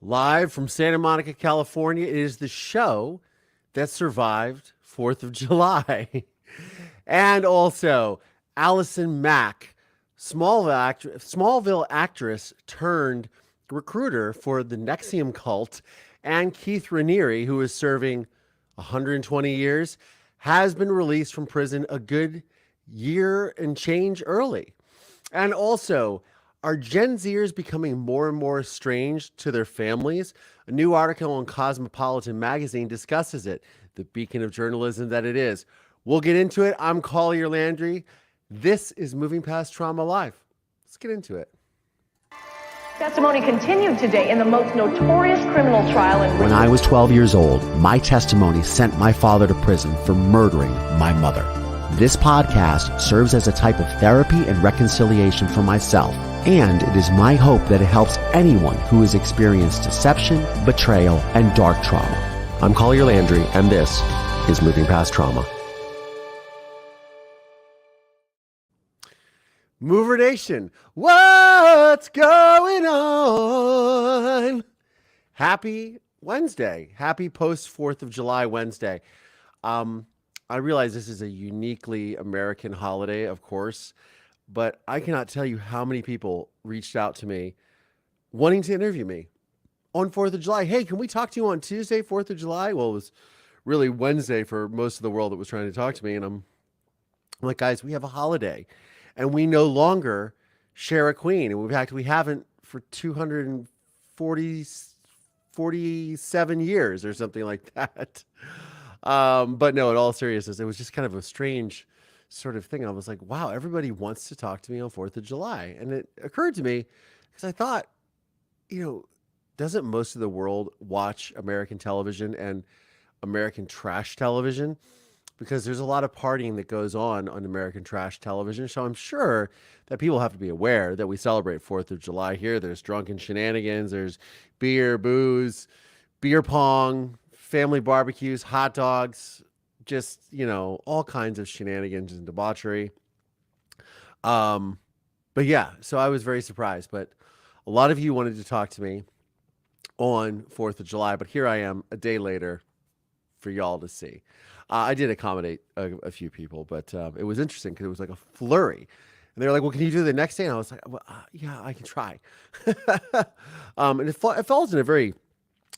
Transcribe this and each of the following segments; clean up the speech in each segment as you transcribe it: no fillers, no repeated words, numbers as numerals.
Live from Santa Monica, California, it is the show that survived 4th of July. And also, Allison Mack, Smallville actress turned recruiter for the NXIVM cult, and Keith Raniere, who is serving 120 years, has been released from prison a good year and change early. And also, are Gen Zers becoming more and more estranged to their families? A new article on Cosmopolitan magazine discusses it, the beacon of journalism that it is. We'll get into it. I'm Collier Landry. This is Moving Past Trauma Live. Let's get into it. Testimony continued today in the most notorious criminal trial in... When I was 12 years old, my testimony sent my father to prison for murdering my mother. This podcast serves as a type of therapy and reconciliation for myself, and it is my hope that it helps anyone who has experienced deception, betrayal, and dark trauma. I'm Collier Landry, and this is Moving Past Trauma. Mover Nation, what's going on? Happy Wednesday. Happy post 4th of July Wednesday. I realize this is a uniquely American holiday, of course, but I cannot tell you how many people reached out to me wanting to interview me on 4th of July. Hey, can we talk to you on Tuesday, 4th of July? Well, it was really Wednesday for most of the world that was trying to talk to me. And I'm like, guys, we have a holiday and we no longer share a queen. And in fact, we haven't for 247 years or something like that. But no, in all seriousness, it was just kind of a strange sort of thing. I was like, wow, everybody wants to talk to me on 4th of July. And it occurred to me because I thought, doesn't most of the world watch American television and American trash television? Because there's a lot of partying that goes on American trash television. So I'm sure that people have to be aware that we celebrate 4th of July here. There's drunken shenanigans, there's beer, booze, beer pong, family barbecues, hot dogs, just, all kinds of shenanigans and debauchery. But yeah, so I was very surprised. But a lot of you wanted to talk to me on 4th of July, but here I am a day later for y'all to see. I did accommodate a few people, but it was interesting because it was like a flurry. And they were like, well, can you do the next day? And I was like, well, yeah, I can try. And it falls in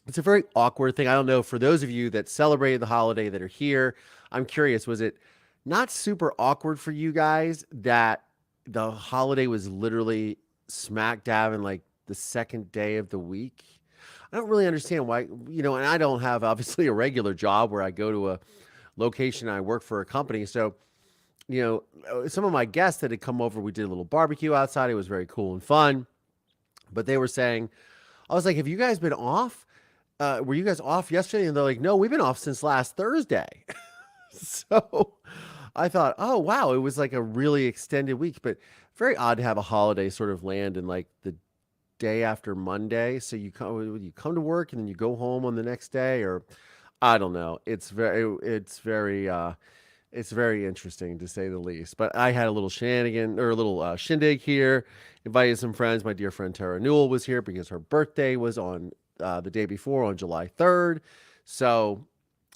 it's a very awkward thing. I don't know, for those of you that celebrated the holiday that are here, I'm curious, was it not super awkward for you guys that the holiday was literally smack dab in like the second day of the week? I don't really understand why, and I don't have obviously a regular job where I go to a location, I work for a company. So, some of my guests that had come over, we did a little barbecue outside. It was very cool and fun. But they were saying, I was like, have you guys been off? Were you guys off yesterday? And they're like, no, we've been off since last Thursday. So I thought, oh, wow, it was like a really extended week, but very odd to have a holiday sort of land in like the day after Monday. So you come to work and then you go home on the next day, or I don't know. It's very interesting to say the least. But I had a little shenanigan or a little shindig here, invited some friends. My dear friend Tara Newell was here because her birthday was on the day before, on July 3rd. So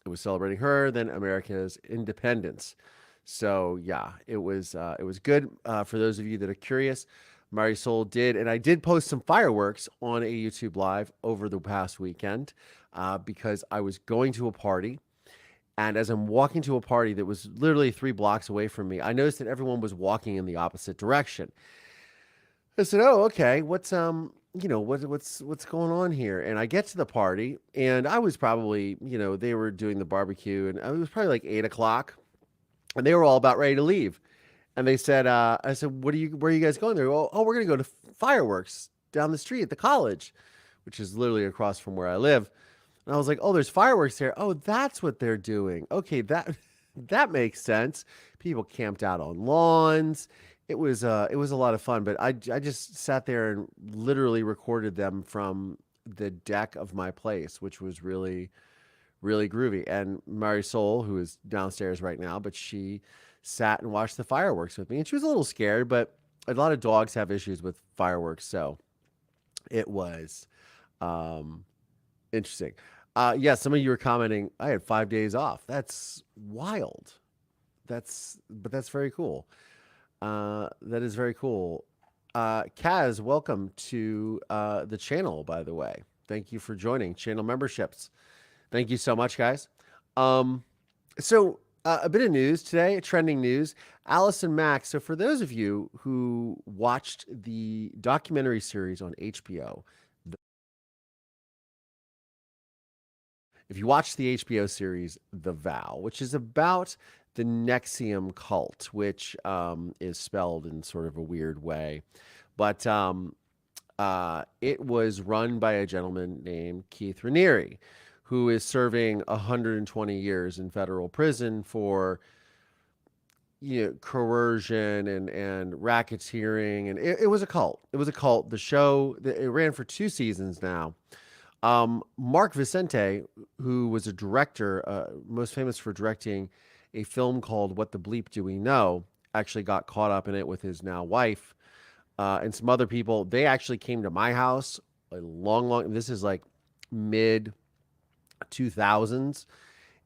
it was celebrating her, then America's independence. So yeah, it was good. For those of you that are curious, Marisol did, and I did post some fireworks on a YouTube live over the past weekend because I was going to a party. And as I'm walking to a party that was literally 3 blocks away from me, I noticed that everyone was walking in the opposite direction. I said, oh, okay, what's going on here? And I get to the party, and I was probably, they were doing the barbecue, and it was probably like 8:00, and they were all about ready to leave. And they said, I said, where are you guys going? They're, oh, we're going to go to fireworks down the street at the college, which is literally across from where I live. And I was like, oh, there's fireworks there. Oh, that's what they're doing. Okay, that makes sense. People camped out on lawns. It was a lot of fun, but I just sat there and literally recorded them from the deck of my place, which was really, really groovy. And Marisol, who is downstairs right now, but she sat and watched the fireworks with me, and she was a little scared, but a lot of dogs have issues with fireworks, so it was Um, Interesting. Yeah, some of you were commenting, I had 5 days off. That's wild. But that's very cool. That is very cool. Kaz, welcome to the channel, by the way. Thank you for joining channel memberships. Thank you so much, guys. So a bit of news today, trending news. Allison Mack. So for those of you who watched the documentary series on HBO, if you watch the HBO series The Vow, which is about the NXIVM cult, which is spelled in sort of a weird way, but it was run by a gentleman named Keith Raniere, who is serving 120 years in federal prison for coercion and racketeering, and it was a cult. It was a cult. The show, it ran for 2 seasons now. Mark Vicente, who was a director, most famous for directing a film called What the Bleep Do We Know, actually got caught up in it with his now wife and some other people. They actually came to my house a long, this is like mid 2000s.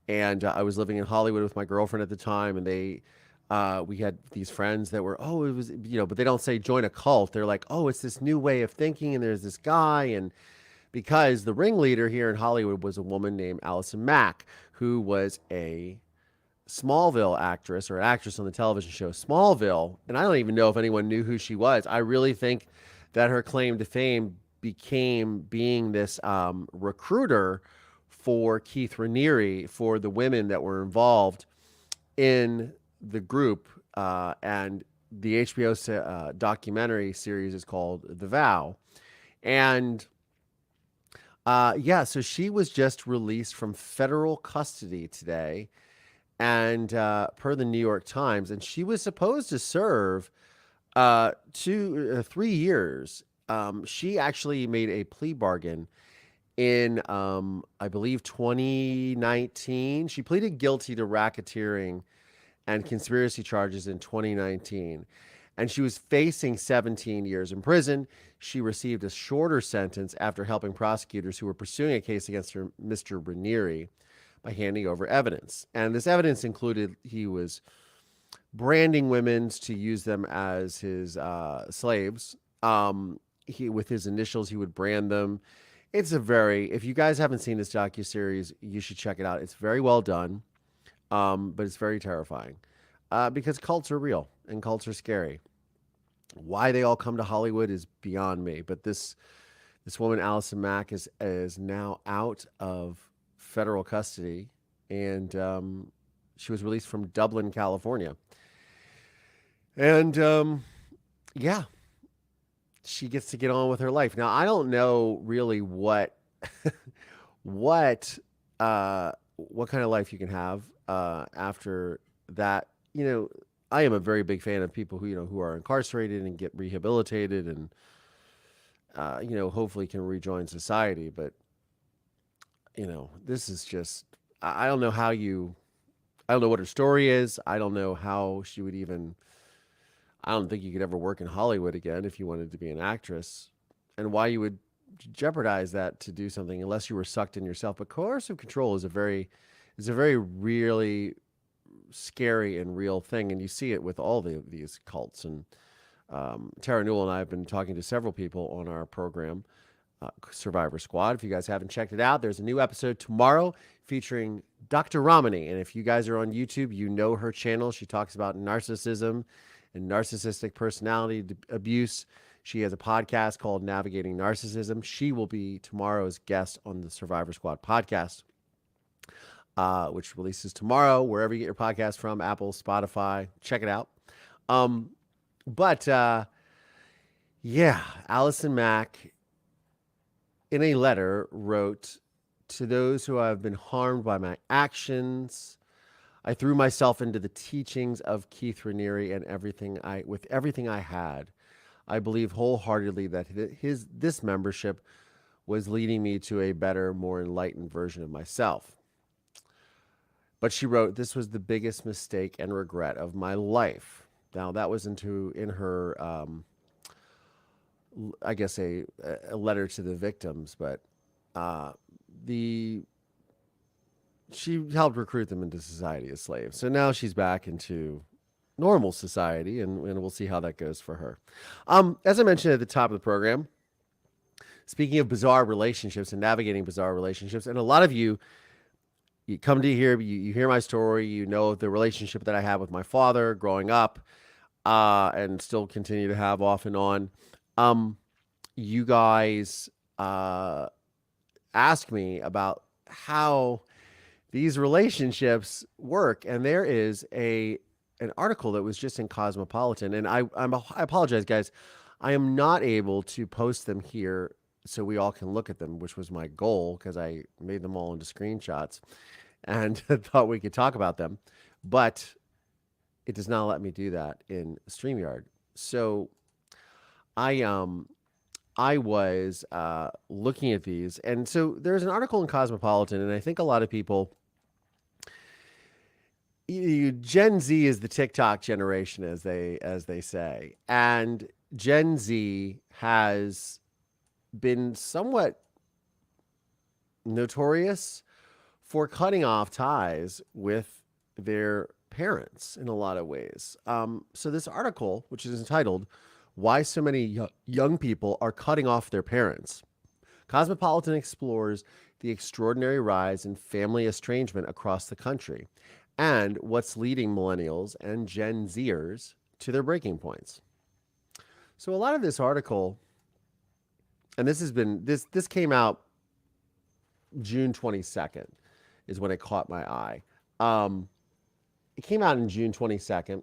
And I was living in Hollywood with my girlfriend at the time, and we had these friends that were, oh, it was, but they don't say join a cult. They're like, oh, it's this new way of thinking, and there's this guy, and because the ringleader here in Hollywood was a woman named Allison Mack, who was a Smallville actress, or an actress on the television show Smallville. And I don't even know if anyone knew who she was. I really think that her claim to fame became being this recruiter for Keith Raniere for the women that were involved in the group. And the HBO documentary series is called The Vow. And so she was just released from federal custody today, and per the New York Times, and she was supposed to serve 3 years. She actually made a plea bargain in, I believe, 2019. She pleaded guilty to racketeering and conspiracy charges in 2019. And she was facing 17 years in prison. She received a shorter sentence after helping prosecutors who were pursuing a case against Mr. Raniere by handing over evidence. And this evidence included he was branding women to use them as his slaves. With his initials, he would brand them. If you guys haven't seen this docuseries, you should check it out. It's very well done, but it's very terrifying because cults are real and cults are scary. Why they all come to Hollywood is beyond me. But this woman, Allison Mack, is now out of federal custody, and she was released from Dublin, California. And she gets to get on with her life. Now, I don't know really what what kind of life you can have after that. I am a very big fan of people who are incarcerated and get rehabilitated and hopefully can rejoin society. But this is just, I don't know I don't know what her story is. I don't know how she would I don't think you could ever work in Hollywood again if you wanted to be an actress, and why you would jeopardize that to do something unless you were sucked in yourself. But coercive control is a very really scary and real thing, and you see it with all these cults. And Tara Newell and I have been talking to several people on our program, Survivor Squad. If you guys haven't checked it out, there's a new episode tomorrow featuring Dr. Romani. And if you guys are on YouTube, you know her channel. She talks about narcissism and narcissistic personality abuse. She has a podcast called Navigating Narcissism. She will be tomorrow's guest on the Survivor Squad podcast, which releases tomorrow, wherever you get your podcast from, Apple, Spotify. Check it out. Allison Mack, in a letter, wrote, "To those who have been harmed by my actions, I threw myself into the teachings of Keith Raniere and with everything I had. I believe wholeheartedly that this membership was leading me to a better, more enlightened version of myself." But she wrote, "This was the biggest mistake and regret of my life." Now, that was in her, I guess, a letter to the victims. But uh, the she helped recruit them into society as slaves. So now she's back into normal society, and we'll see how that goes for her. As I mentioned at the top of the program, speaking of bizarre relationships and navigating bizarre relationships, and a lot of you come to here, you hear my story, you know the relationship that I had with my father growing up, and still continue to have off and on. You guys ask me about how these relationships work, and there is an article that was just in Cosmopolitan, and I apologize, guys. I am not able to post them here so we all can look at them, which was my goal because I made them all into screenshots and thought we could talk about them, but it does not let me do that in StreamYard. So I was looking at these, and so there's an article in Cosmopolitan, and I think a lot of people. Gen Z is the TikTok generation, as they say, and Gen Z has been somewhat notorious for cutting off ties with their parents in a lot of ways. So this article, which is entitled "Why So Many Young People Are Cutting Off Their Parents," Cosmopolitan explores the extraordinary rise in family estrangement across the country and what's leading millennials and Gen Zers to their breaking points. So a lot of this article, and this came out June 22nd is when it caught my eye. It came out in June 22nd,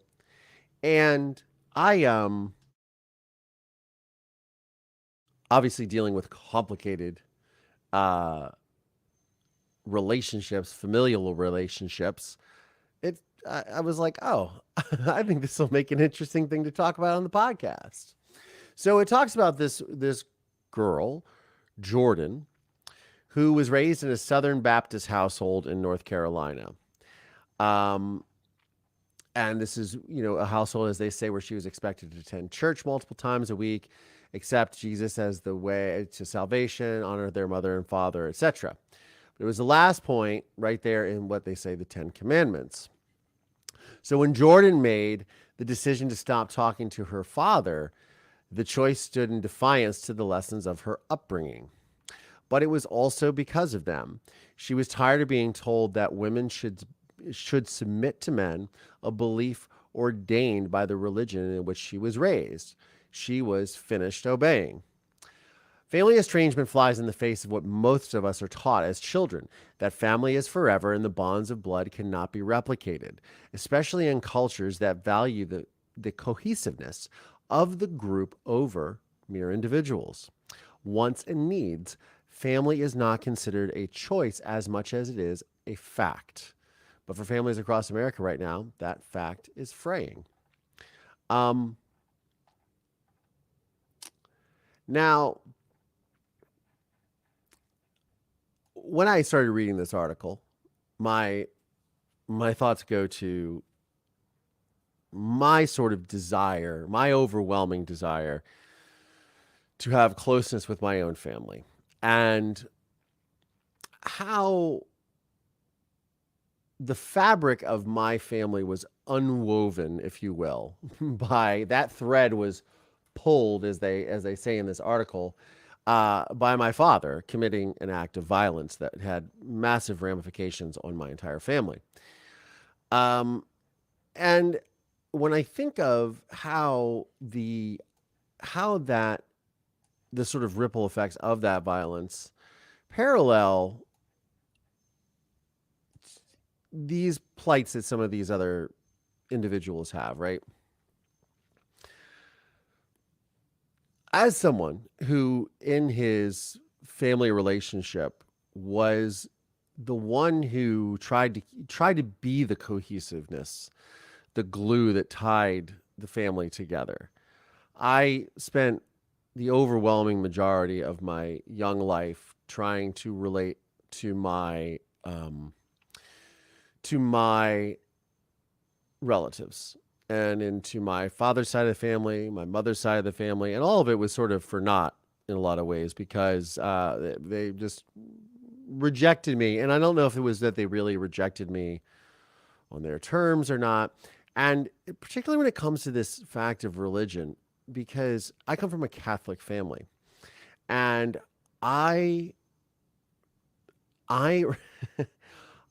and I obviously dealing with complicated relationships, familial relationships. I was like, oh, I think this will make an interesting thing to talk about on the podcast. So it talks about this girl, Jordan, who was raised in a Southern Baptist household in North Carolina. And this is, a household, as they say, where she was expected to attend church multiple times a week, accept Jesus as the way to salvation, honor their mother and father, etc. But it was the last point right there in what they say the 10 Commandments. So when Jordan made the decision to stop talking to her father, the choice stood in defiance to the lessons of her upbringing. But it was also because of them. She was tired of being told that women should submit to men, a belief ordained by the religion in which she was raised. She was finished obeying. Family estrangement flies in the face of what most of us are taught as children, that family is forever and the bonds of blood cannot be replicated, especially in cultures that value the cohesiveness of the group over mere individuals. Wants and needs, family is not considered a choice as much as it is a fact. But for families across America right now, that fact is fraying. Now, when I started reading this article, my thoughts go to my sort of desire, my overwhelming desire to have closeness with my own family, and how the fabric of my family was unwoven, if you will, by that thread was pulled, as they say in this article, by my father committing an act of violence that had massive ramifications on my entire family. And when I think of how the sort of ripple effects of that violence parallel these plights that some of these other individuals have, right? As someone who in his family relationship was the one who tried to be the cohesiveness, the glue that tied the family together, I spent the overwhelming majority of my young life trying to relate to my relatives and into my father's side of the family, my mother's side of the family, and all of it was sort of for naught in a lot of ways because they just rejected me. And I don't know if it was that they really rejected me on their terms or not. And particularly when it comes to this fact of religion, because I come from a Catholic family, and I I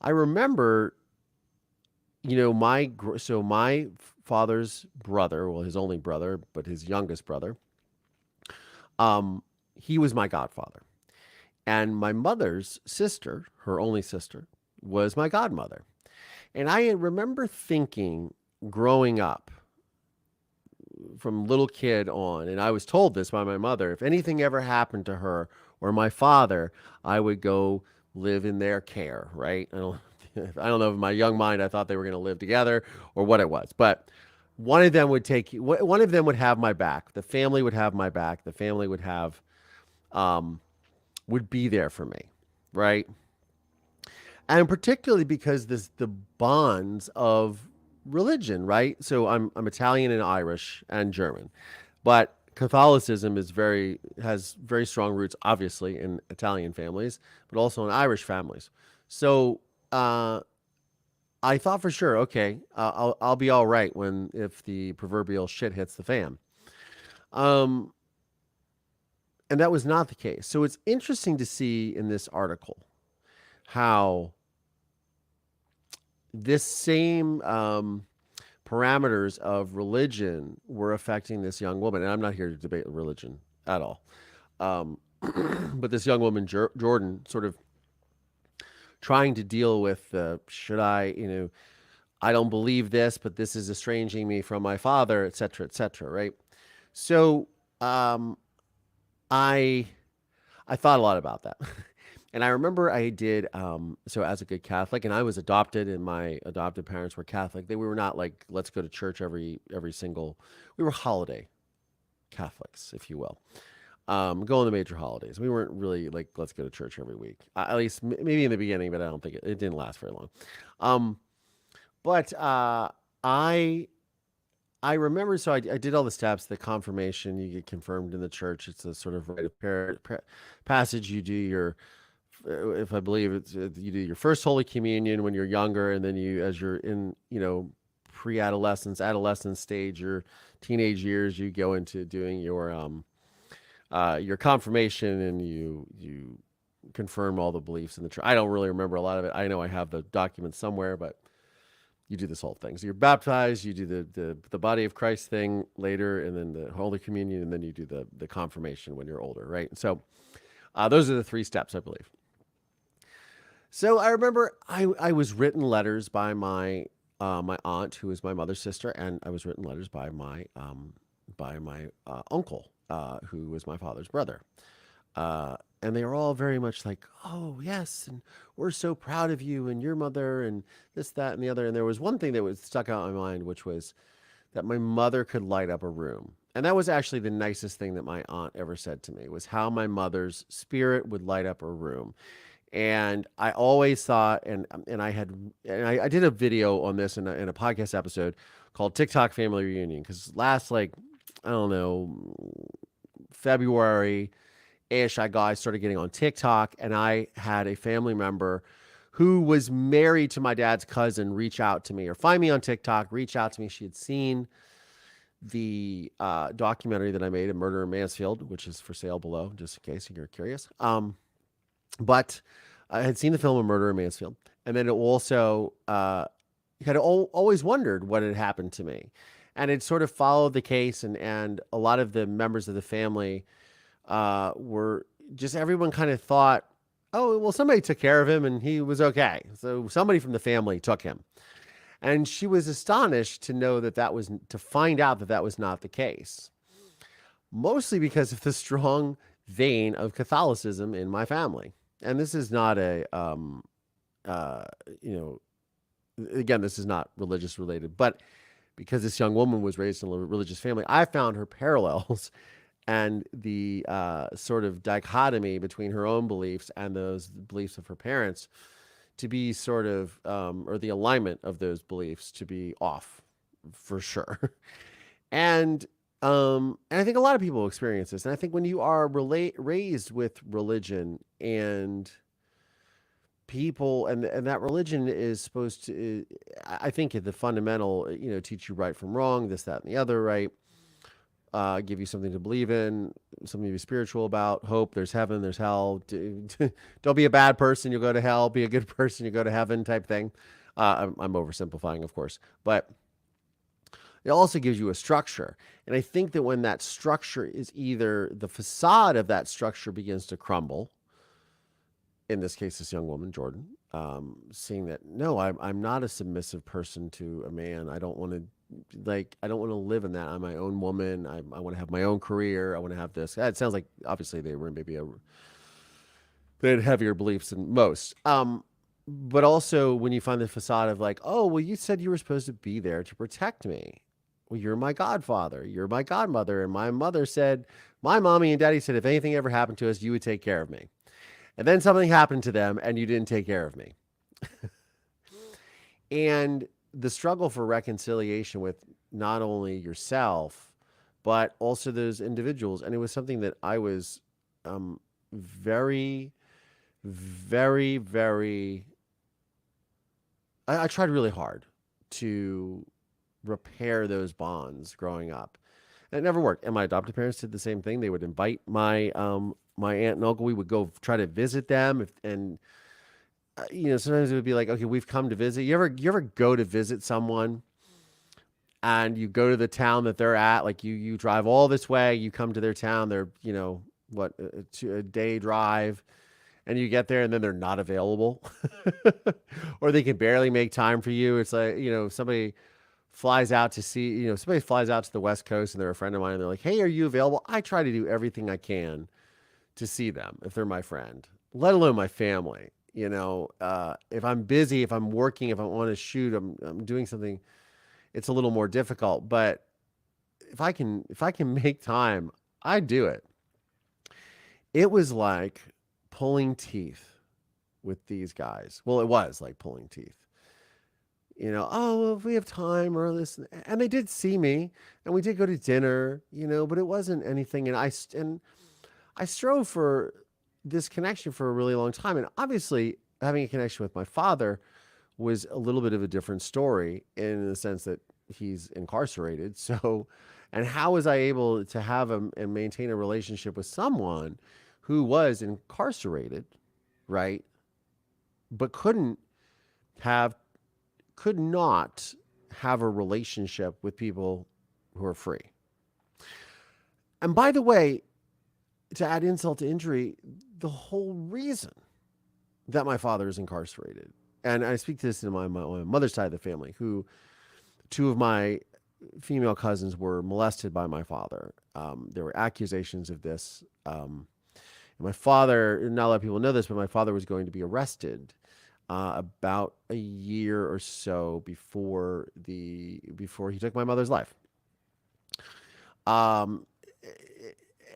I remember, my father's brother, well, his only brother, but his youngest brother, he was my godfather. And my mother's sister, her only sister, was my godmother. And I remember thinking growing up from little kid on, and I was told this by my mother, if anything ever happened to her or my father, I would go live in their care, right? I don't know if in my young mind I thought they were going to live together or what it was, but one of them would have my back. The family would have my back. The family um, would be there for me, right? And particularly because the bonds of religion, right? So I'm Italian and Irish and German, but Catholicism has very strong roots, obviously, in Italian families, but also in Irish families. So I thought for sure, okay, I'll be all right if the proverbial shit hits the fan. Um, and that was not the case. So it's interesting to see in this article how this same parameters of religion were affecting this young woman. And I'm not here to debate religion at all. Um, but this young woman, Jordan, sort of trying to deal with I don't believe this, but this is estranging me from my father, et cetera, right? So I I thought a lot about that. And I remember I did, so as a good Catholic, and I was adopted, and my adopted parents were Catholic. We were not like, let's go to church we were holiday Catholics, if you will. Go on the major holidays. We weren't really like, let's go to church every week. At least maybe in the beginning, but I don't think it didn't last very long. Um, but I remember, so I did all the steps, the confirmation, you get confirmed in the church. It's a sort of rite of passage. You do if I believe you do your first Holy Communion when you're younger, and then as you're in, pre-adolescence, adolescence stage, your teenage years, you go into doing your confirmation, and you confirm all the beliefs in the church. I don't really remember a lot of it. I know I have the documents somewhere, but you do this whole thing. So you're baptized, you do the body of Christ thing later, and then the Holy Communion, and then you do the confirmation when you're older, right? So those are the 3 steps, I believe. So I remember I was written letters by my aunt, who is my mother's sister, and I was written letters by my uncle, who was my father's brother. And they were all very much like, oh, yes, and we're so proud of you and your mother and this, that, and the other. And there was one thing that was stuck out in my mind, which was that my mother could light up a room. And that was actually the nicest thing that my aunt ever said to me, was how my mother's spirit would light up a room. And I always thought, and I did a video on this in a podcast episode called TikTok Family Reunion, because last, I don't know, February ish, I started getting on TikTok, and I had a family member who was married to my dad's cousin reach out to me, or find me on TikTok, reach out to me. She had seen the documentary that I made, A Murder in Mansfield, which is for sale below, just in case you're curious. But I had seen the film A Murder in Mansfield, and then it also had always wondered what had happened to me, and it sort of followed the case, and a lot of the members of the family were just, everyone kind of thought, oh, well, somebody took care of him and he was okay. So somebody from the family took him. And she was astonished to find out that was not the case. Mostly because of the strong vein of Catholicism in my family. And this is not again, this is not religious related, but because this young woman was raised in a religious family, I found her parallels and the sort of dichotomy between her own beliefs and those beliefs of her parents to be sort of, or the alignment of those beliefs to be off for sure. And And I think a lot of people experience this. And I think when you are raised with religion and people, and that religion is supposed to, I think at the fundamental, teach you right from wrong, this, that, and the other, right? Give you something to believe in, something to be spiritual about, hope, there's heaven, there's hell. Don't be a bad person, you'll go to hell. Be a good person, you go to heaven type thing. I'm oversimplifying, of course. But it also gives you a structure. And I think that when that structure is either the facade of that structure begins to crumble, in this case, this young woman, Jordan, seeing that, no, I'm not a submissive person to a man. I don't want to I don't want to live in that. I'm my own woman. I want to have my own career. I want to have this. It sounds like obviously they were maybe they had heavier beliefs than most. But also when you find the facade of like, oh, well, you said you were supposed to be there to protect me. Well, you're my godfather. You're my godmother. And my mother said, my mommy and daddy said, if anything ever happened to us, you would take care of me. And then something happened to them and you didn't take care of me. And the struggle for reconciliation with not only yourself, but also those individuals. And it was something that I was very, very, very, I tried really hard to repair those bonds growing up. And it never worked. And my adopted parents did the same thing. They would invite my my aunt and uncle. We would go try to visit them, sometimes it would be like, okay, we've come to visit. You ever go to visit someone and you go to the town that they're at, like you drive all this way, you come to their town, they're, a day drive, and you get there and then they're not available or they can barely make time for you. It's like, somebody flies out to somebody flies out to the West Coast and they're a friend of mine and they're like, hey, are you available? I try to do everything I can to see them if they're my friend, let alone my family. If I'm busy, if I'm working, if I want to shoot, I'm doing something, it's a little more difficult. But if I can make time, I do it. It was like pulling teeth with these guys. Well, it was like pulling teeth. Oh, well, if we have time or this, and they did see me, and we did go to dinner, but it wasn't anything. And I strove for this connection for a really long time. And obviously having a connection with my father was a little bit of a different story in the sense that he's incarcerated. So, and how was I able to have and maintain a relationship with someone who was incarcerated, right? But could not have a relationship with people who are free. And by the way, to add insult to injury, the whole reason that my father is incarcerated, and I speak to this in my mother's side of the family, who two of my female cousins were molested by my father. There were accusations of this. My father, not a lot of people know this, but my father was going to be arrested about a year or so before he took my mother's life.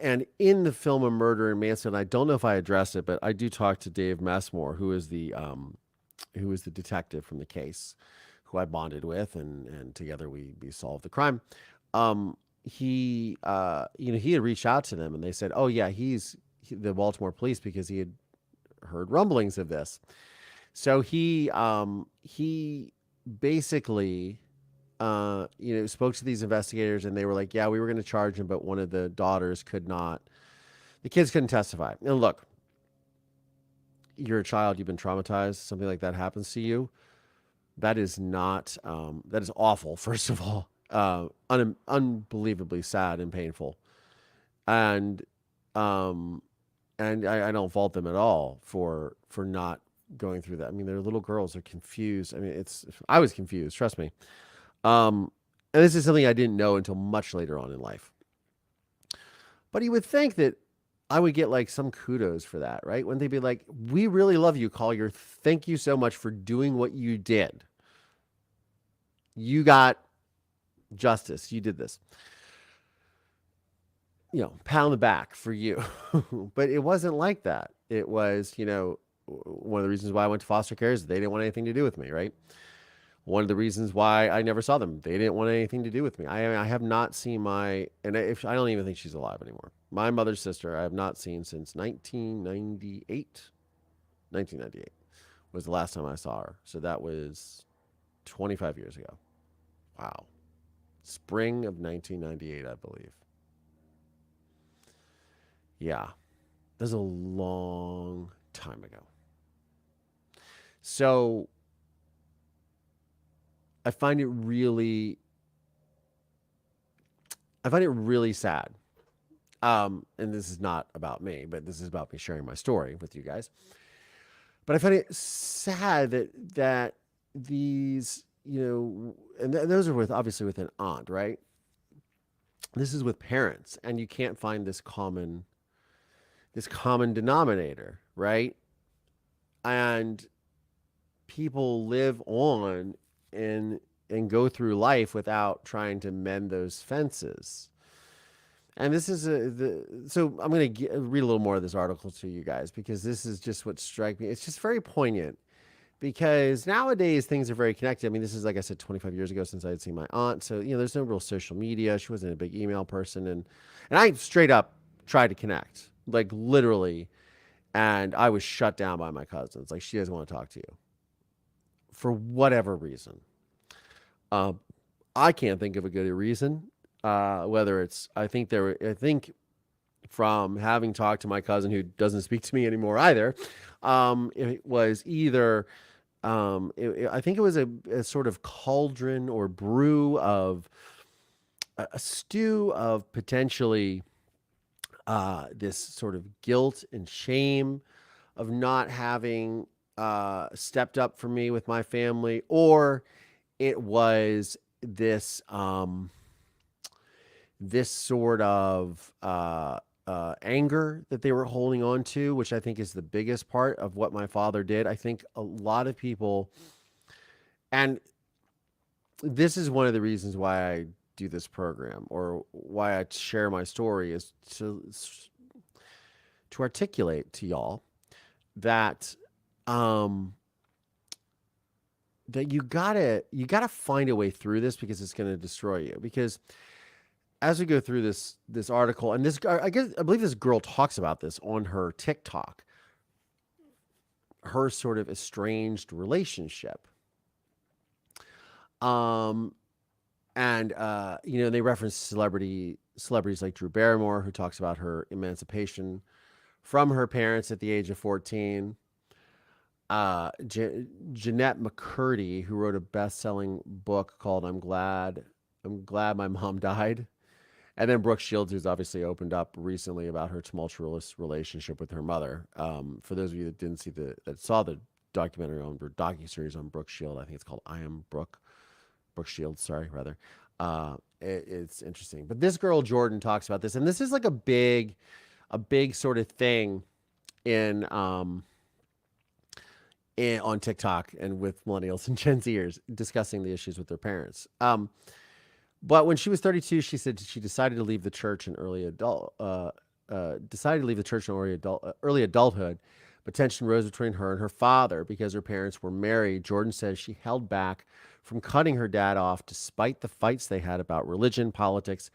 And in the film A Murder in Mansfield, I don't know if I addressed it, but I do talk to Dave Messmore, who is the detective from the case, who I bonded with, and together we solved the crime. He had reached out to them, and they said, "Oh yeah, he's the Baltimore police," because he had heard rumblings of this. So he basically spoke to these investigators, and they were like, yeah, we were going to charge him, but one of the daughters the kids couldn't testify. And look, you're a child, you've been traumatized, something like that happens to you. That is not, that is awful, first of all, unbelievably sad and painful. And I don't fault them at all for not going through that. I mean, their little girls are confused. I mean, I was confused, trust me. And this is something I didn't know until much later on in life. But you would think that I would get like some kudos for that, right? When they'd be like, we really love you, Collier. Thank you so much for doing what you did. You got justice. You did this. Pat on the back for you. But it wasn't like that. It was, one of the reasons why I went to foster care is they didn't want anything to do with me, right? One of the reasons why I never saw them. They didn't want anything to do with me. I have not seen I don't even think she's alive anymore. My mother's sister, I have not seen since 1998. 1998 was the last time I saw her. So that was 25 years ago. Wow. Spring of 1998, I believe. Yeah. That's a long time ago. So I find it really sad. And this is not about me, but this is about me sharing my story with you guys. But I find it sad that these, and those are obviously with an aunt, right? This is with parents, and you can't find this common denominator, right? And people live on and go through life without trying to mend those fences. And this is so I'm going to read a little more of this article to you guys, because this is just what struck me. It's just very poignant, because nowadays things are very connected. I mean, this is, like I said, 25 years ago since I had seen my aunt. So, there's no real social media. She wasn't a big email person. And I straight up tried to connect, like literally. And I was shut down by my cousins. Like, she doesn't want to talk to you for whatever reason. I can't think of a good reason. Whether it's, I think from having talked to my cousin, who doesn't speak to me anymore either, it was either, I think it was a sort of cauldron or brew of a stew of potentially this sort of guilt and shame of not having stepped up for me with my family, or it was this this sort of anger that they were holding on to, which I think is the biggest part of what my father did. I think a lot of people, and this is one of the reasons why I do this program, or why I share my story, is to articulate to y'all that that you gotta find a way through this, because it's going to destroy you. Because as we go through this article, and I believe this girl talks about this on her TikTok, her sort of estranged relationship. And they reference celebrities like Drew Barrymore, who talks about her emancipation from her parents at the age of 14. Jeanette McCurdy, who wrote a best-selling book called I'm Glad My Mom Died. And then Brooke Shields, who's obviously opened up recently about her tumultuous relationship with her mother. For those of you that didn't see that saw the documentary or docuseries on Brooke Shields, I think it's called I Am Brooke Shields, rather. It's interesting. But this girl, Jordan, talks about this. And this is like a big sort of thing on TikTok and with millennials and Gen Zers, discussing the issues with their parents. But when she was 32, she said she decided to leave the church in early adulthood. But tension rose between her and her father because her parents were married. Jordan says she held back from cutting her dad off despite the fights they had about religion, politics,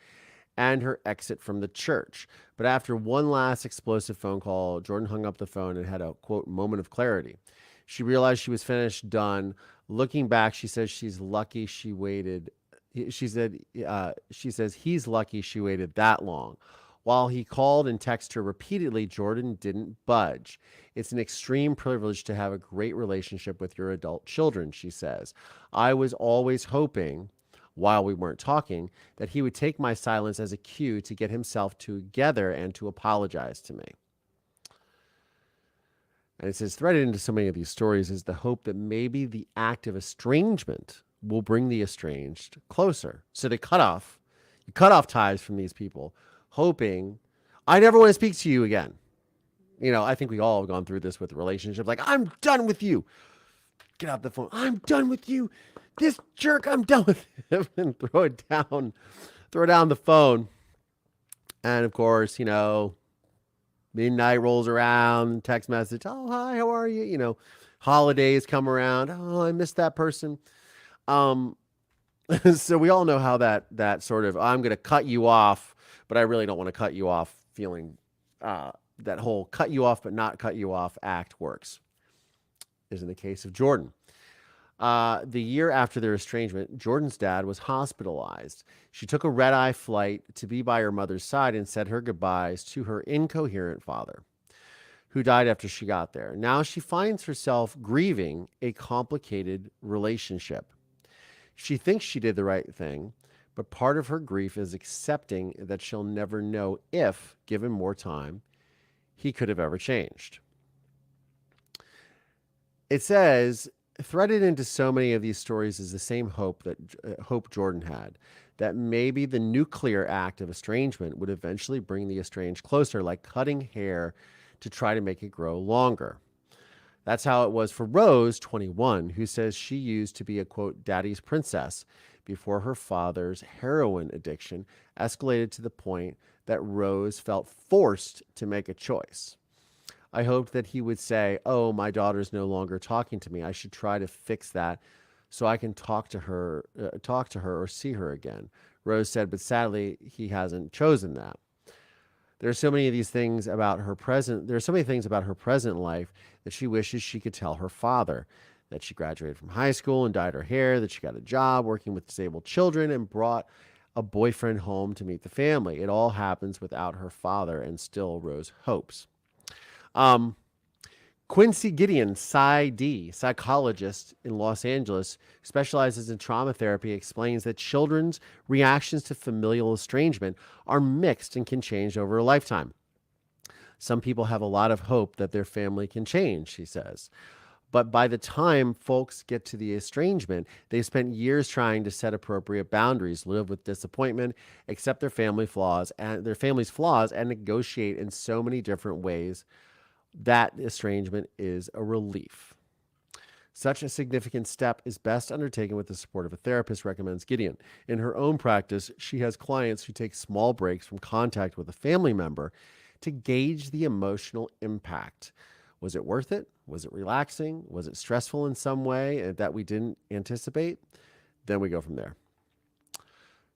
and her exit from the church. But after one last explosive phone call, Jordan hung up the phone and had a, quote, moment of clarity. She realized she was finished, done. Looking back, she says she's lucky she waited. She says he's lucky she waited that long. While he called and texted her repeatedly, Jordan didn't budge. It's an extreme privilege to have a great relationship with your adult children, she says. I was always hoping, while we weren't talking, that he would take my silence as a cue to get himself together and to apologize to me. And it says, threaded into so many of these stories is the hope that maybe the act of estrangement will bring the estranged closer. So you cut off ties from these people, hoping, I never want to speak to you again. I think we all have gone through this with relationships. Like, I'm done with you. Get off the phone. I'm done with you. This jerk, I'm done with him. And throw down the phone. And of course, midnight rolls around, text message. Oh, hi, how are you? Holidays come around. Oh, I missed that person. Um, so we all know how that sort of I'm going to cut you off, but I really don't want to cut you off feeling that whole cut you off but not cut you off act works. Is in the case of Jordan. The year after their estrangement, Jordan's dad was hospitalized. She took a red-eye flight to be by her mother's side and said her goodbyes to her incoherent father, who died after she got there. Now she finds herself grieving a complicated relationship. She thinks she did the right thing, but part of her grief is accepting that she'll never know if, given more time, he could have ever changed. It says, threaded into so many of these stories is the same hope that Hope Jordan had, that maybe the nuclear act of estrangement would eventually bring the estranged closer, like cutting hair to try to make it grow longer. That's how it was for Rose, 21, who says she used to be a, quote, daddy's princess before her father's heroin addiction escalated to the point that Rose felt forced to make a choice. I hoped that he would say, oh, my daughter's no longer talking to me. I should try to fix that so I can talk to her or see her again. Rose said, but sadly, he hasn't chosen that. There are so many things about her present life that she wishes she could tell her father, that she graduated from high school and dyed her hair, that she got a job working with disabled children and brought a boyfriend home to meet the family. It all happens without her father, and still Rose hopes. Quincy Gideon, PsyD, psychologist in Los Angeles, specializes in trauma therapy, explains that children's reactions to familial estrangement are mixed and can change over a lifetime. Some people have a lot of hope that their family can change, she says. But by the time folks get to the estrangement, they've spent years trying to set appropriate boundaries, live with disappointment, accept their family's flaws, and negotiate in so many different ways that estrangement is a relief. Such a significant step is best undertaken with the support of a therapist, recommends Gideon. In her own practice, she has clients who take small breaks from contact with a family member to gauge the emotional impact. Was it worth it? Was it relaxing? Was it stressful in some way that we didn't anticipate? Then we go from there.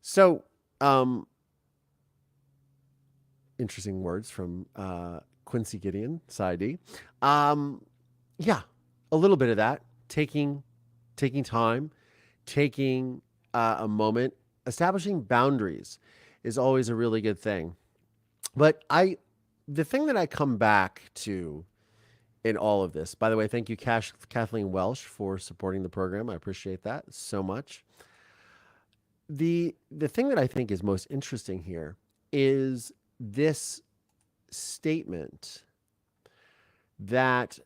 So, interesting words from Quincy Gideon, PsyD. Yeah, a little bit of that. Taking time, taking a moment, establishing boundaries is always a really good thing. But the thing that I come back to in all of this, by the way, thank you, Kathleen Welsh, for supporting the program. I appreciate that so much. The thing that I think is most interesting here is this statement that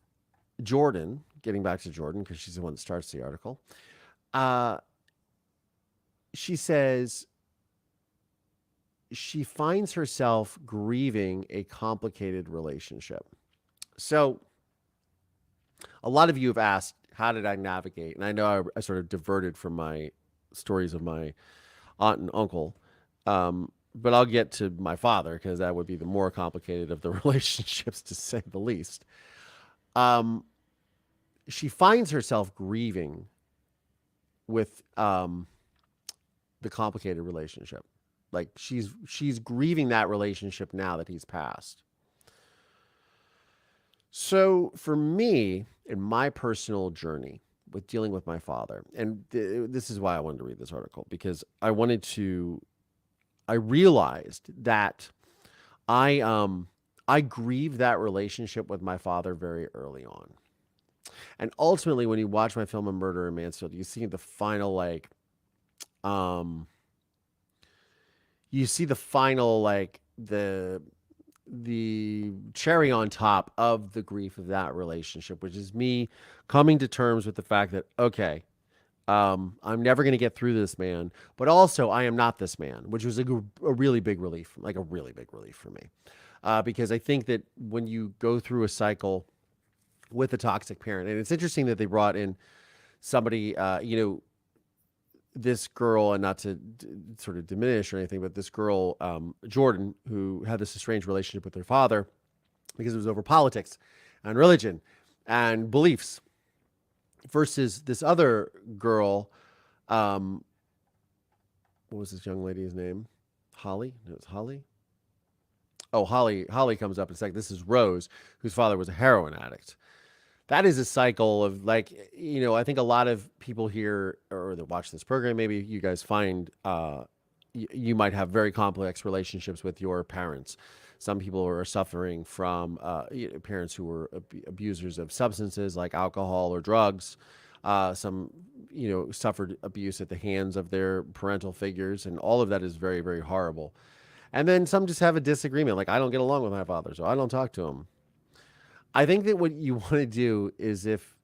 Jordan, getting back to Jordan, because she's the one that starts the article, she says she finds herself grieving a complicated relationship. So a lot of you have asked, how did I navigate? And I know I sort of diverted from my stories of my aunt and uncle, but I'll get to my father because that would be the more complicated of the relationships, to say the least. She finds herself grieving with the complicated relationship. Like she's grieving that relationship now that he's passed. So for me, in my personal journey with dealing with my father, and this is why I wanted to read this article, because I realized that I grieved that relationship with my father very early on. And ultimately, when you watch my film, A Murder in Mansfield, you see the final, the cherry on top of the grief of that relationship, which is me coming to terms with the fact that, okay, I'm never going to get through this man, but also I am not this man, which was a really big relief, like a really big relief for me. Because I think that when you go through a cycle with a toxic parent, and it's interesting that they brought in somebody, this girl, and not to sort of diminish or anything, but this girl, Jordan, who had this estranged relationship with her father because it was over politics and religion and beliefs, versus this other girl, Um, what was this young lady's name? Holly? No, it's Holly. Oh, Holly. Holly comes up and it's like, this is Rose, whose father was a heroin addict. That is a cycle of like, I think a lot of people here or that watch this program, maybe you guys find you might have very complex relationships with your parents. Some people are suffering from parents who were abusers of substances like alcohol or drugs. Some, suffered abuse at the hands of their parental figures, and all of that is very, very horrible. And then some just have a disagreement, like I don't get along with my father, so I don't talk to him. I think that what you want to do is if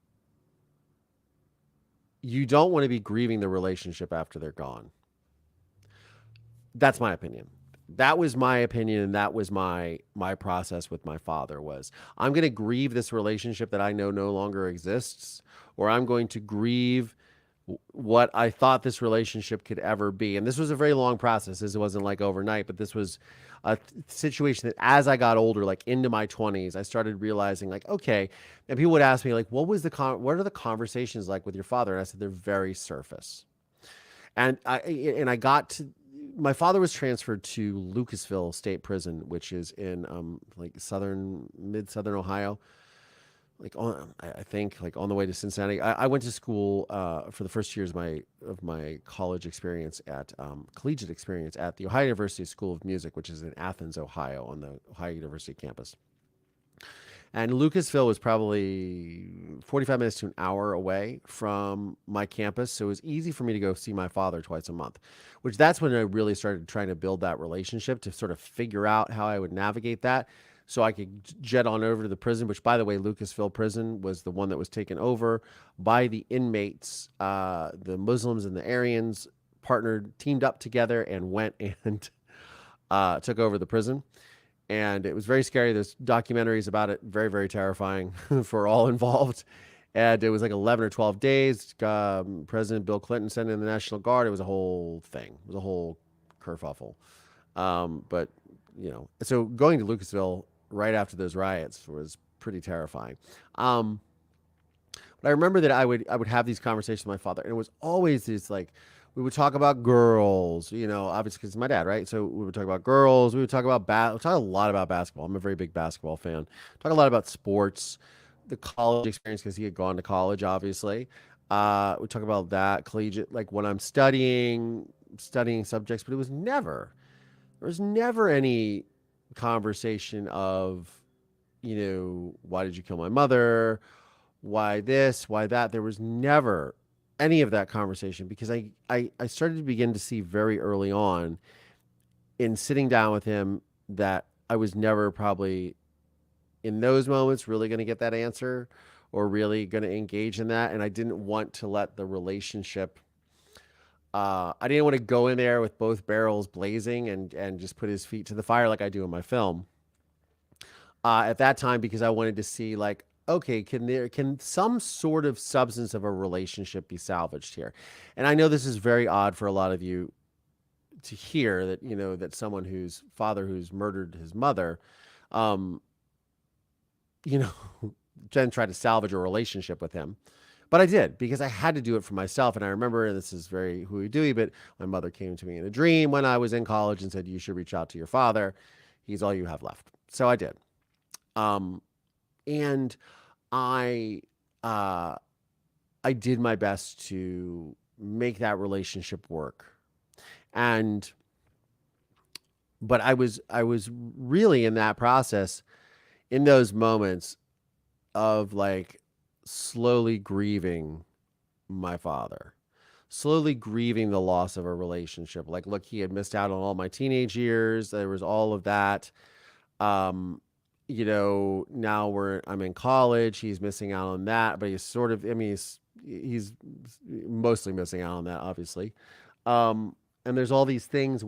you don't want to be grieving the relationship after they're gone. That's my opinion. That was my opinion, and that was my process with my father was I'm going to grieve this relationship that I know no longer exists, or I'm going to grieve what I thought this relationship could ever be. And this was a very long process. This wasn't like overnight, but this was a situation that as I got older, like into my 20s, I started realizing like, okay, and people would ask me like, what are the conversations like with your father? And I said, they're very surface. And I got to, my father was transferred to Lucasville State Prison, which is in like mid-southern Ohio, like I think like on the way to Cincinnati. I went to school for the first years of my college experience at collegiate experience at the Ohio University School of Music, which is in Athens, Ohio, on the Ohio University campus. And Lucasville was probably 45 minutes to an hour away from my campus. So it was easy for me to go see my father twice a month, which that's when I really started trying to build that relationship to sort of figure out how I would navigate that so I could jet on over to the prison, which, by the way, Lucasville Prison was the one that was taken over by the inmates. The Muslims and the Aryans teamed up together and went and took over the prison. And it was very scary. There's documentaries about it, very, very terrifying for all involved. And it was like 11 or 12 days. President Bill Clinton sent in the National Guard. It was a whole thing. It was a whole kerfuffle. But, so going to Lucasville right after those riots was pretty terrifying. But I remember that I would have these conversations with my father, and it was always this like, we would talk about girls, obviously because my dad, right? So we would talk about girls. We would talk about we talk a lot about basketball. I'm a very big basketball fan. Talk a lot about sports, the college experience because he had gone to college, obviously. We talk about that collegiate, like when I'm studying subjects, but there was never any conversation of, why did you kill my mother? Why this? Why that? There was never any of that conversation because I started to begin to see very early on in sitting down with him that I was never probably in those moments really going to get that answer or really going to engage in that. And I didn't want to let the relationship, I didn't want to go in there with both barrels blazing and just put his feet to the fire like I do in my film. At that time, because I wanted to see like, okay, can some sort of substance of a relationship be salvaged here? And I know this is very odd for a lot of you to hear that, that someone whose father who's murdered his mother, um, then try to salvage a relationship with him. But I did because I had to do it for myself. And I remember, and this is very hooey-dooey, but my mother came to me in a dream when I was in college and said, you should reach out to your father. He's all you have left. So I did. And I did my best to make that relationship work. But I was really in that process, in those moments of like slowly grieving my father, slowly grieving the loss of a relationship. Like, look, he had missed out on all my teenage years. There was all of that. Now I'm in college. He's missing out on that, but he's sort of, he's mostly missing out on that, obviously. And there's all these things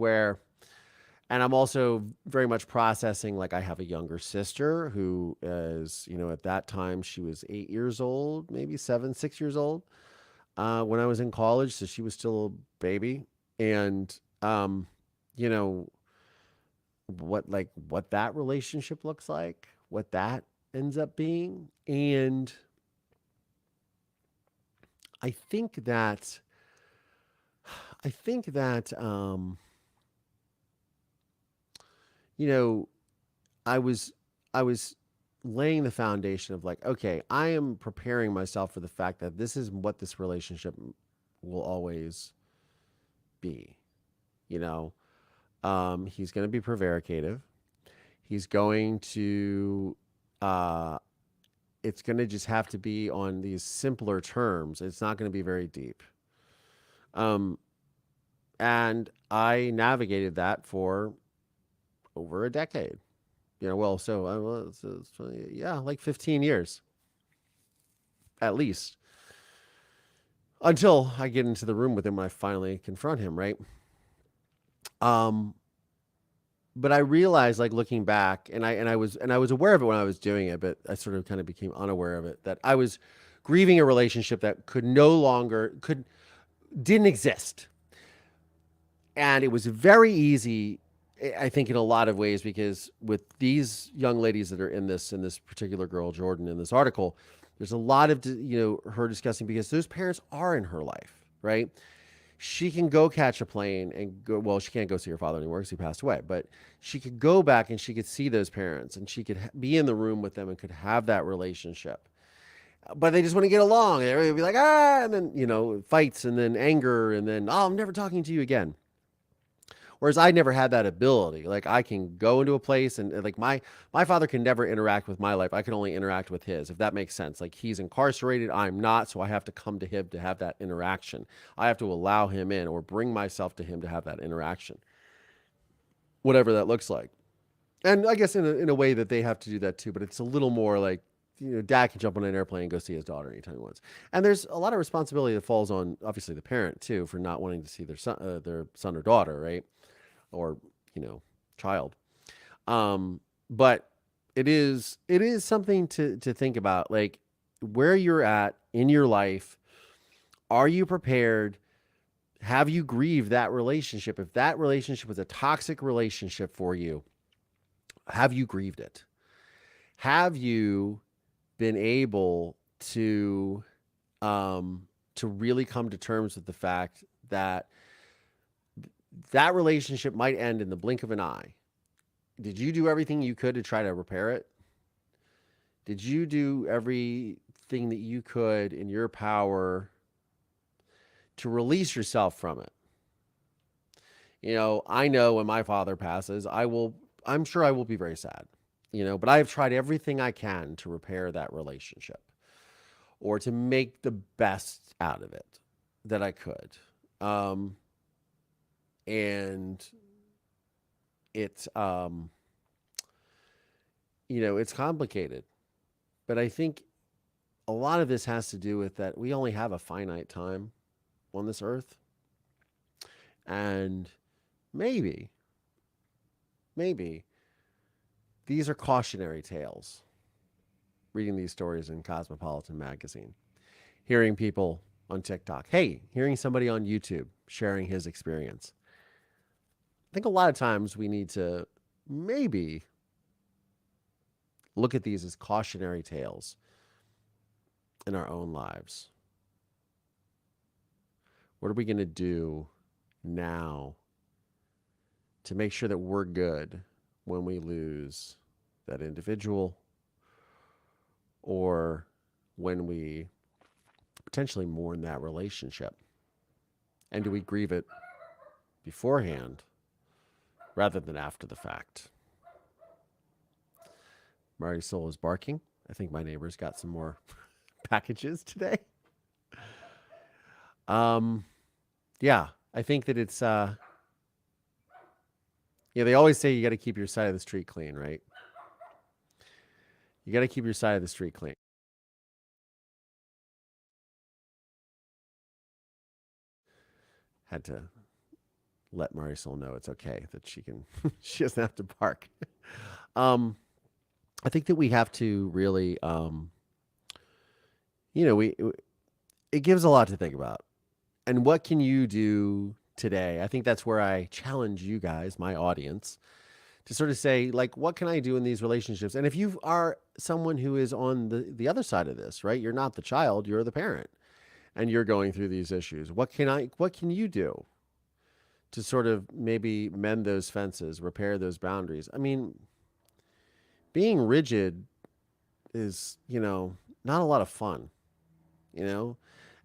and I'm also very much processing, like I have a younger sister who is, at that time she was 8 years old, maybe 6 years old, when I was in college. So she was still a baby. And, what that relationship looks like, what that ends up being. And I think that I think that, you know, I was I was laying the foundation of like, okay, I am preparing myself for the fact that this is what this relationship will always be. You know, he's going to be prevaricative. He's going to, uh, it's going to just have to be on these simpler terms. It's not going to be very deep. Um, and I navigated that for over a decade. Well, so yeah, like 15 years at least, until I get into the room with him and I finally confront him, right? Um, but I realized, like looking back, and I was aware of it when I was doing it, but I sort of kind of became unaware of it, that I was grieving a relationship that didn't exist. And it was very easy, I think, in a lot of ways, because with these young ladies that are in this particular girl, Jordan, in this article, there's a lot of, her discussing, because those parents are in her life, right? She can go catch a plane and go, well, she can't go see her father anymore because he passed away, but she could go back and she could see those parents and she could be in the room with them and could have that relationship. But they just want to get along. Everybody would be like, and then, fights and then anger and then, oh, I'm never talking to you again. Whereas I never had that ability. Like, I can go into a place and like my father can never interact with my life. I can only interact with his, if that makes sense. Like, he's incarcerated, I'm not, so I have to come to him to have that interaction. I have to allow him in or bring myself to him to have that interaction, whatever that looks like. And I guess in a way that they have to do that too, but it's a little more like, dad can jump on an airplane and go see his daughter anytime he wants. And there's a lot of responsibility that falls on, obviously, the parent too, for not wanting to see their son or daughter, right? Or, child. But it is something to think about, like where you're at in your life. Are you prepared? Have you grieved that relationship? If that relationship was a toxic relationship for you, have you grieved it? Have you been able to really come to terms with the fact that that relationship might end in the blink of an eye? Did you do everything you could to try to repair it? Did you do everything that you could in your power to release yourself from it? I know when my father passes, I'm sure I will be very sad, but I have tried everything I can to repair that relationship or to make the best out of it that I could. And it's, it's complicated, but I think a lot of this has to do with that we only have a finite time on this earth. And maybe these are cautionary tales. Reading these stories in Cosmopolitan magazine, hearing people on TikTok, hearing somebody on YouTube sharing his experience. I think a lot of times we need to maybe look at these as cautionary tales in our own lives. What are we going to do now to make sure that we're good when we lose that individual, or when we potentially mourn that relationship? And do we grieve it beforehand rather than after the fact? Marisol is barking. I think my neighbor's got some more packages today. Yeah, I think that it's, they always say you got to keep your side of the street clean, right? You got to keep your side of the street clean. Had to let Marisol know it's okay, that she doesn't have to bark. I think that we have to really, it gives a lot to think about. And what can you do today? I think that's where I challenge you guys, my audience, to sort of say, like, what can I do in these relationships? And if you are someone who is on the other side of this, right? You're not the child, you're the parent, and you're going through these issues. What can you do? to sort of maybe mend those fences, repair those boundaries. I mean, being rigid is, not a lot of fun, you know?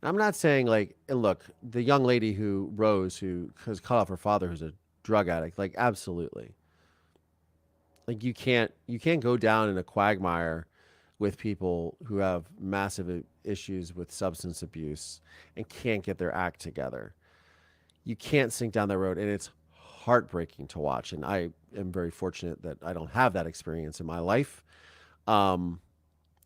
And I'm not saying like, and look, the young lady who has cut off her father who's a drug addict, like absolutely. Like you can't go down in a quagmire with people who have massive issues with substance abuse and can't get their act together. You can't sink down that road, and it's heartbreaking to watch. And I am very fortunate that I don't have that experience in my life. Um,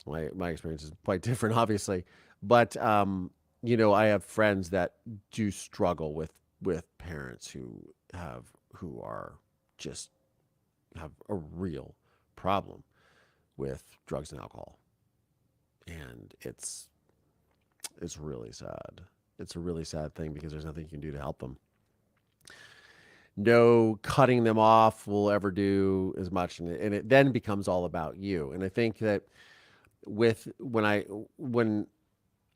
my experience is quite different, obviously, but I have friends that do struggle with parents who are just have a real problem with drugs and alcohol, and it's really sad. It's a really sad thing because there's nothing you can do to help them. No cutting them off will ever do as much, and it then becomes all about you. And I think that when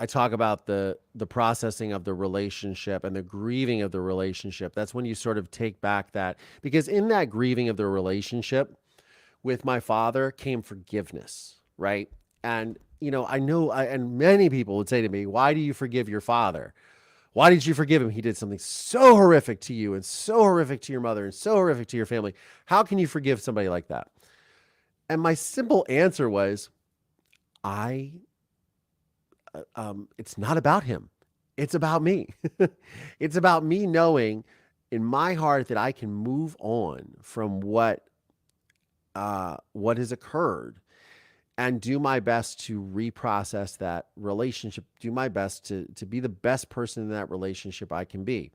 I talk about the processing of the relationship and the grieving of the relationship, that's when you sort of take back that, because in that grieving of the relationship with my father came forgiveness, right? And and many people would say to me, "Why do you forgive your father? Why did you forgive him? He did something so horrific to you and so horrific to your mother and so horrific to your family. How can you forgive somebody like that?" And my simple answer was, it's not about him. It's about me. It's about me knowing in my heart that I can move on from what has occurred and do my best to reprocess that relationship, do my best to be the best person in that relationship I can be.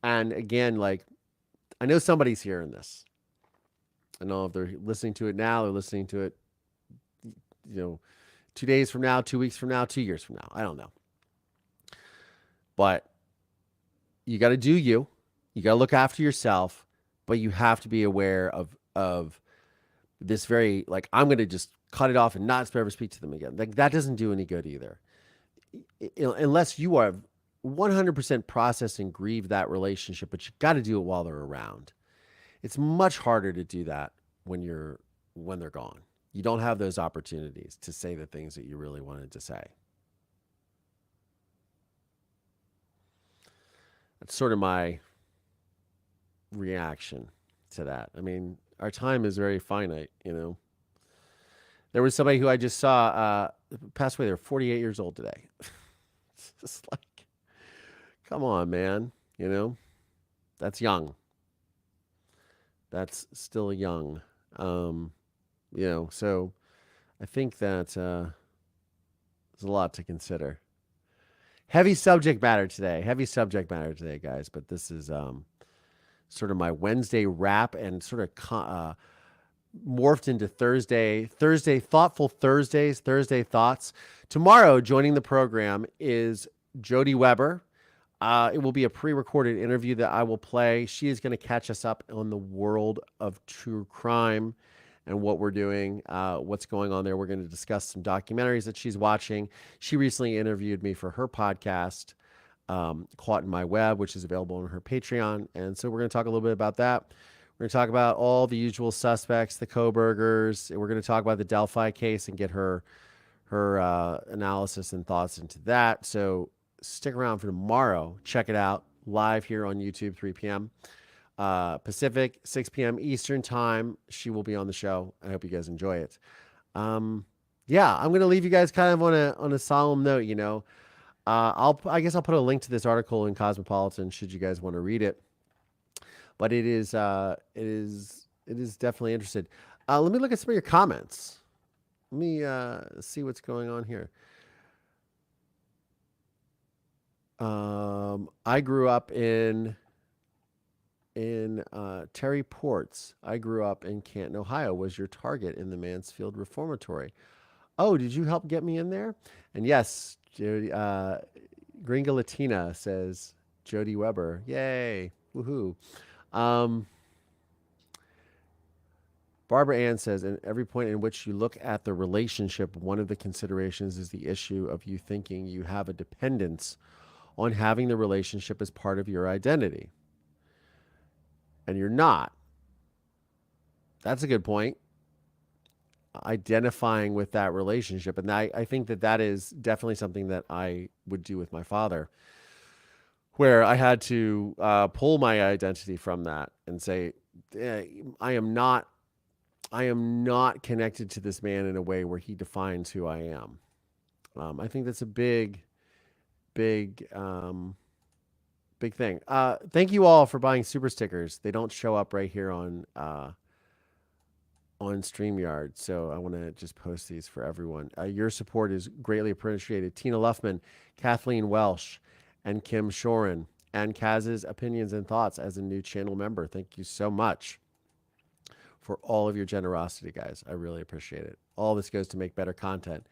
And again, like, I know somebody's hearing this. I don't know if they're listening to it now or listening to it, 2 days from now, 2 weeks from now, 2 years from now. I don't know. But you got to do you. You got to look after yourself, but you have to be aware of this very, like, I'm going to just cut it off and not ever speak to them again. Like, that doesn't do any good either. Unless you are 100% processed and grieve that relationship, but you got to do it while they're around. It's much harder to do that when they're gone. You don't have those opportunities to say the things that you really wanted to say. That's sort of my reaction to that. I mean, our time is very finite, There was somebody who I just saw passed away. They're 48 years old today. It's just like, come on, man. That's young. That's still young. So I think that there's a lot to consider. Heavy subject matter today, guys. But this is sort of my Wednesday wrap and sort of morphed into Thursday thoughtful Thursdays, Thursday thoughts. Tomorrow, joining the program is Jody Weber. It will be a pre-recorded interview that I will play. She is going to catch us up on the world of true crime and what we're doing, what's going on there. We're going to discuss some documentaries that she's watching. She recently interviewed me for her podcast, Caught in My Web, which is available on her Patreon. And so we're going to talk a little bit about that. We're going to talk about all the usual suspects, the Kobergers. We're going to talk about the Delphi case and get her analysis and thoughts into that. So stick around for tomorrow. Check it out live here on YouTube, 3 p.m. Pacific, 6 p.m. Eastern time. She will be on the show. I hope you guys enjoy it. I'm going to leave you guys kind of on a solemn note. I guess I'll put a link to this article in Cosmopolitan should you guys want to read it. But it is definitely interesting. Let me look at some of your comments. Let me see what's going on here. I grew up in Terry Ports. I grew up in Canton, Ohio. Was your target in the Mansfield Reformatory? Oh, did you help get me in there? And yes, Jody, Gringa Latina says Jody Weber. Yay! Woohoo! Barbara Ann says, at every point in which you look at the relationship, one of the considerations is the issue of you thinking you have a dependence on having the relationship as part of your identity. and you're not. That's a good point. Identifying with that relationship. And I think that is definitely something that I would do with my father, where I had to pull my identity from that and say, I am not connected to this man in a way where he defines who I am. I think that's a big thing. Thank you all for buying super stickers. They don't show up right here on StreamYard, so I want to just post these for everyone. Your support is greatly appreciated. Tina Luffman, Kathleen Welsh, and Kim Shoren, and Kaz's opinions and thoughts as a new channel member. Thank you so much for all of your generosity, guys. I really appreciate it. All this goes to make better content.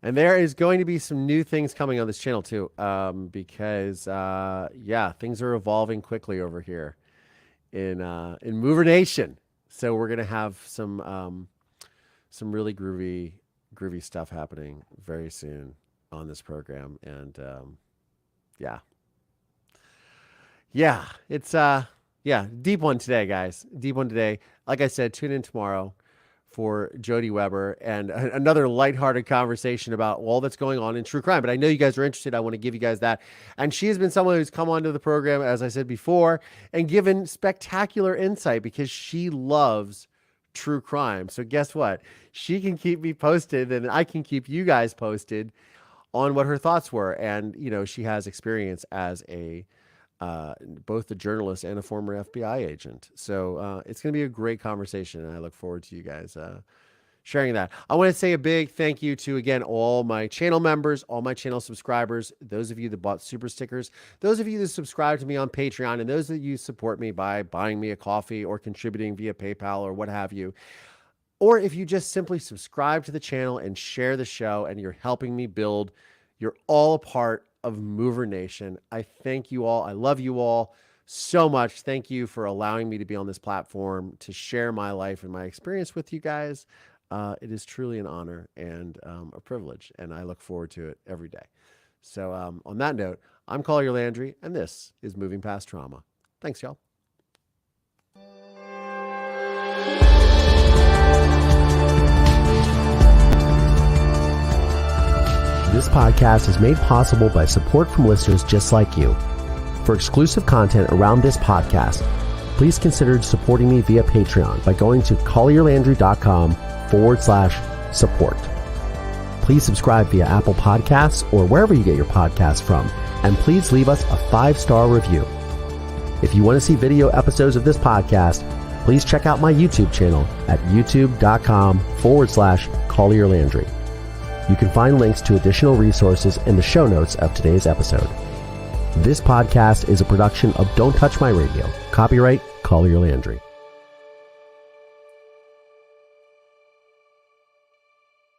And there is going to be some new things coming on this channel too, because things are evolving quickly over here in Mover Nation. So we're gonna have some really groovy stuff happening very soon on this program, and it's deep one today, guys. Deep one today. Like I said, tune in tomorrow for Jody Weber and another lighthearted conversation about all that's going on in true crime. But I know you guys are interested. I want to give you guys that. And she has been someone who's come onto the program, as I said before, and given spectacular insight because she loves true crime. So guess what? She can keep me posted and I can keep you guys posted on what her thoughts were. And, she has experience as both a journalist and a former FBI agent. So it's going to be a great conversation, and I look forward to you guys sharing that. I want to say a big thank you to, again, all my channel members, all my channel subscribers, those of you that bought super stickers, those of you that subscribe to me on Patreon, and those of you support me by buying me a coffee or contributing via PayPal or what have you. Or if you just simply subscribe to the channel and share the show and you're helping me build, you're all a part of Mover Nation. I thank you all. I love you all so much. Thank you for allowing me to be on this platform to share my life and my experience with you guys. It is truly an honor and a privilege, and I look forward to it every day. So on that note, I'm Collier Landry, and this is Moving Past Trauma. Thanks, y'all. This podcast is made possible by support from listeners just like you. For exclusive content around this podcast, please consider supporting me via Patreon by going to collierlandry.com/support. Please subscribe via Apple Podcasts or wherever you get your podcasts from, and please leave us a 5-star review. If you want to see video episodes of this podcast, please check out my YouTube channel at youtube.com/collierlandry. You can find links to additional resources in the show notes of today's episode. This podcast is a production of Don't Touch My Radio. Copyright Collier Landry.